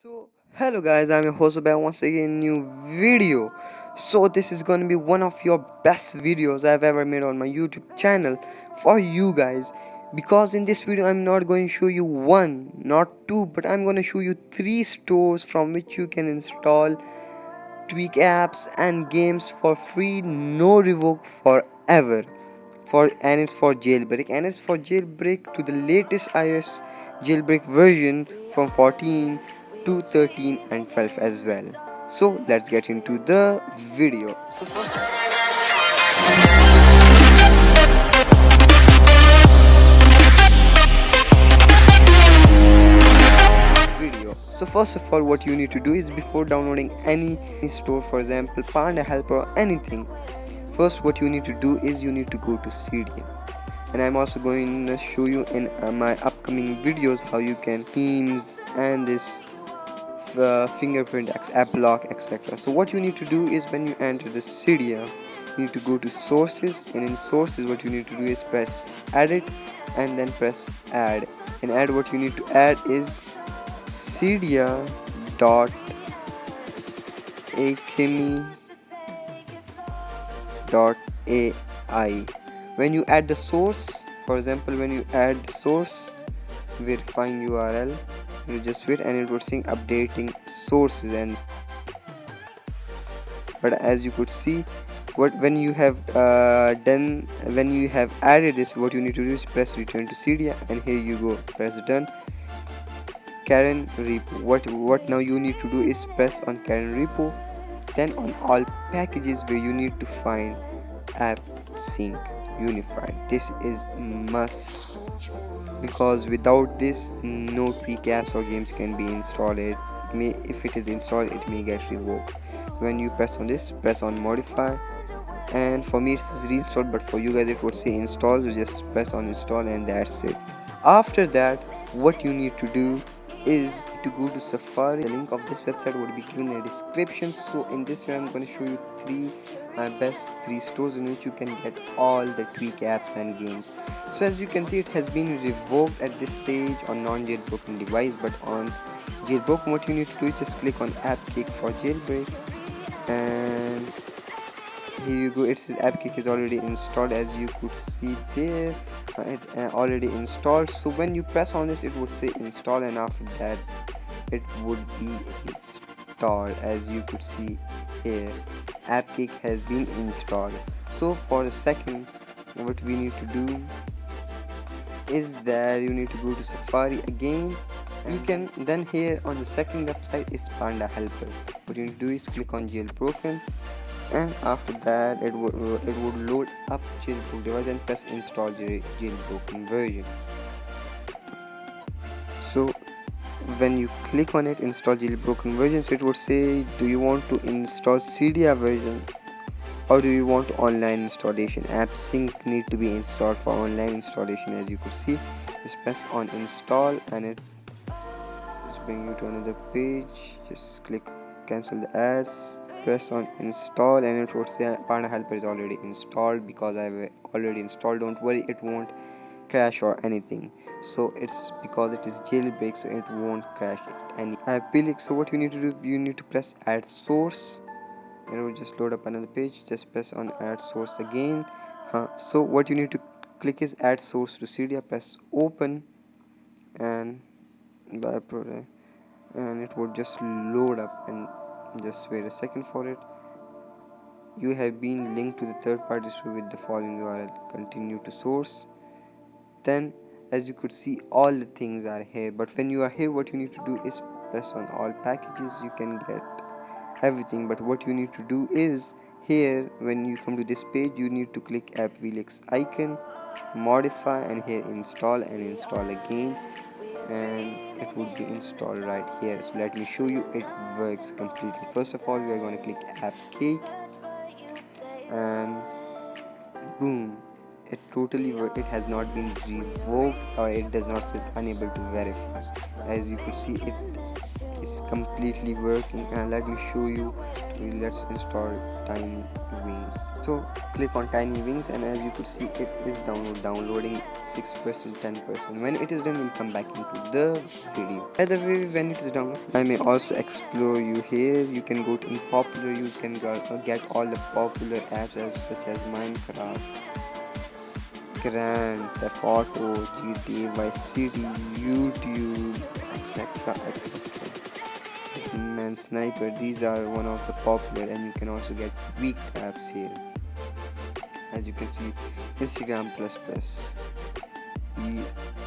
So hello guys, I'm your host back once again new video. So this is gonna be one of your best videos I've ever made on my YouTube channel for you guys, because in this video I'm not going to show you one, not two, but I'm gonna show you three stores from which you can install tweak apps and games for free, no revoke, forever. And it's for jailbreak, to the latest iOS jailbreak version from 14 to 13 and 12 as well. So let's get into the video. So first of all, what you need to do is, before downloading any store, for example Panda Helper or anything, first what you need to do is you need to go to Cydia. And I'm also going to show you in my upcoming videos how you can themes and this fingerprint app lock, etc. So what you need to do is, when you enter the Cydia, you need to go to sources, and in sources what you need to do is press edit and then press add. And add, what you need to add is cydia.academy.ai. When you add the source, for example when you add the source verifying URL, you just wait and it would sing updating sources. And but as you could see, when you have added this, what you need to do is press return to Cydia, and here you go, press done. Karen repo, what now you need to do is press on Karen repo, then on all packages, where you need to find app sync unified. This is must, because without this no tweak apps or games can be installed. If it is installed, it may get revoked. When you press on this, press on modify, and for me it is reinstalled, but for you guys it would say install, so just press on install and that's it. After that, what you need to do is to go to Safari. The link of this website would be given in the description. So in this video I'm going to show you best three stores in which you can get all the tweak apps and games. So as you can see, it has been revoked at this stage on non-jailbroken device, but on jailbroken, what you need to do is just click on AppCake for jailbreak, and here you go. It says AppCake is already installed, as you could see there. It already installed. So when you press on this, it would say install, and after that it would be installed. As you could see here, AppCake has been installed. So for the second, what we need to do is that you need to go to Safari again. You can then, here on the second website is Panda Helper. What you need to do is click on jailbroken, and after that it would load up jailbroken device and press install jailbroken version. So when you click on it, install jailbroken version, so it would say, do you want to install Cydia version or do you want online installation? App sync need to be installed for online installation. As you could see, just press on install and it just bring you to another page. Just click cancel the ads, press on install, and it would say Panda Helper is already installed. Because I've already installed, don't worry, it won't crash or anything. So it's because it is jailbreak, so it won't crash any. So what you need to do, you need to press add source, and it will just load up another page. Just press on add source again. So what you need to click is add source to Cydia, press open, and it would just load up, and just wait a second for it. You have been linked to the third party store with the following URL. Continue to source. Then as you could see, all the things are here, but when you are here, what you need to do is press on all packages. You can get everything, but what you need to do is, here when you come to this page, you need to click AppVLX icon, modify, and here install, and install again, and it would be installed right here. So let me show you, it works completely. First of all, we are going to click AppCake, and boom, it totally works. It has not been revoked, or it does not say unable to verify. As you could see, it is completely working. And let me show you, let's install Tiny wings. So click on tiny wings, and as you could see, it is downloading 6%, 10%. When it is done, we'll come back into the video. By the way, when it is done, I may also explore you here. You can go to in popular, you can get all the popular apps such as Minecraft, Grand Theft Auto, GTA, Vice City, YouTube, etc, etc. Man, Sniper, these are one of the popular, and you can also get weak apps here. As you can see, Instagram plus,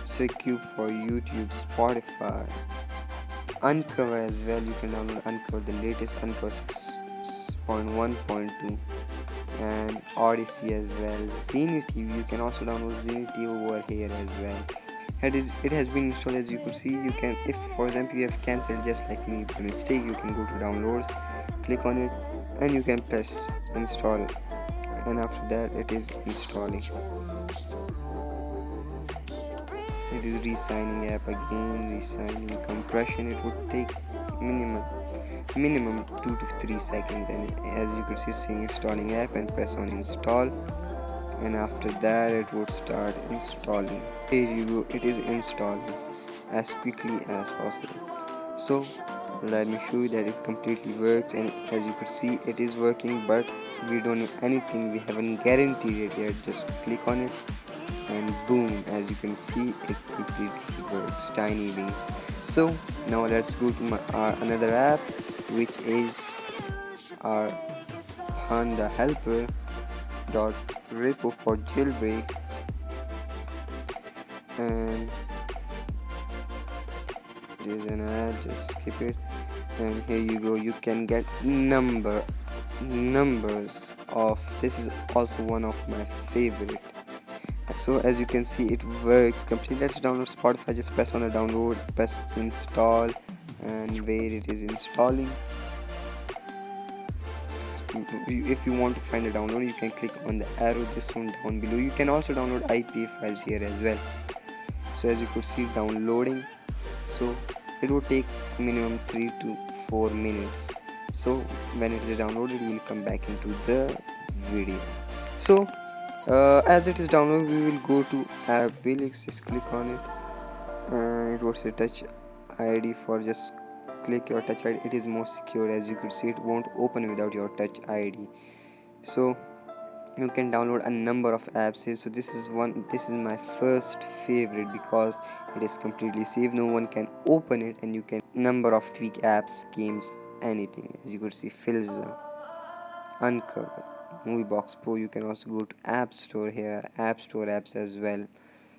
Secure for YouTube, Spotify, Uncover as well. You can download Uncover, the latest Uncover 6.1.2, and Odyssey as well. Zini TV, you can also download Zini TV over here as well. It has been installed. As you could see, you can, if for example you have cancelled just like me by mistake, you can go to downloads, click on it, and you can press install, and after that it is installing. It is re-signing app again, re-signing compression. It would take minimum 2 to 3 seconds, and as you could see, saying installing app, and press on install, and after that it would start installing. Here you go, it is installing as quickly as possible. So let me show you that it completely works, and as you could see, it is working, but we don't know anything, we haven't guaranteed it yet. Just click on it, and boom, as you can see, it completely works. Tiny wings. So now let's go to another app, which is our Panda helper .repo for jailbreak, and there's an ad, just skip it, and here you go, you can get numbers of, this is also one of my favorite. So as you can see, it works completely. Let's download Spotify. Just press on a download, press install, and where it is installing. If you want to find a download, you can click on the arrow, this one down below. You can also download IPA files here as well. So as you could see, downloading, so it will take minimum 3 to 4 minutes. So when it is downloaded, we will come back into the video. So as it is downloaded, we will go to app Felix. Just click on it, and it would say touch ID. For just click your touch ID, it is more secure. As you could see, it won't open without your touch ID. So you can download a number of apps here. So this is my first favorite because it is completely safe, no one can open it, and you can number of tweak apps, games, anything. As you could see, Filza, Uncover, Movie Box Pro. You can also go to App Store. Here are App Store apps as well.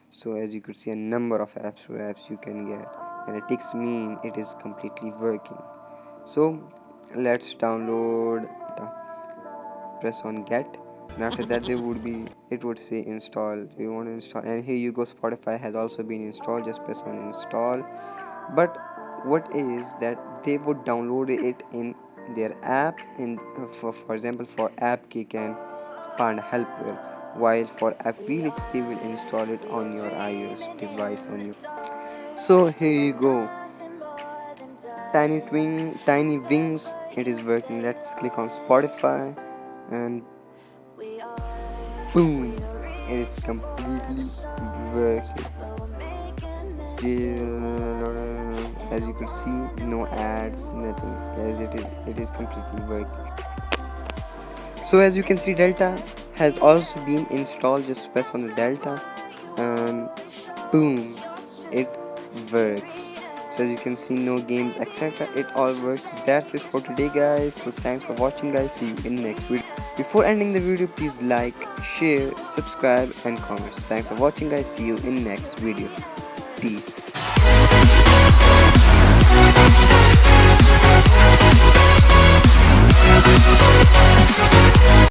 So as you could see, a number of App Store apps you can get, and it takes me, it is completely working. So let's download, press on get, and after that it would say install. Do you want to install? And here you go, Spotify has also been installed. Just press on install. But what is that, they would download it in their app, for example for AppKick and Panda helper, while for app Felix they will install it on your iOS device on you. So here you go, tiny wings, it is working. Let's click on Spotify, and boom, it is completely working. As you could see, no ads, nothing, as it is completely working. So as you can see, Delta has also been installed. Just press on the Delta, and boom, it works. So as you can see, no games, etc, it all works. So that's it for today, guys. So thanks for watching, guys. See you in the next video. Before ending the video, please like, share, subscribe, and comment. So thanks for watching, guys. See you in next video. Peace.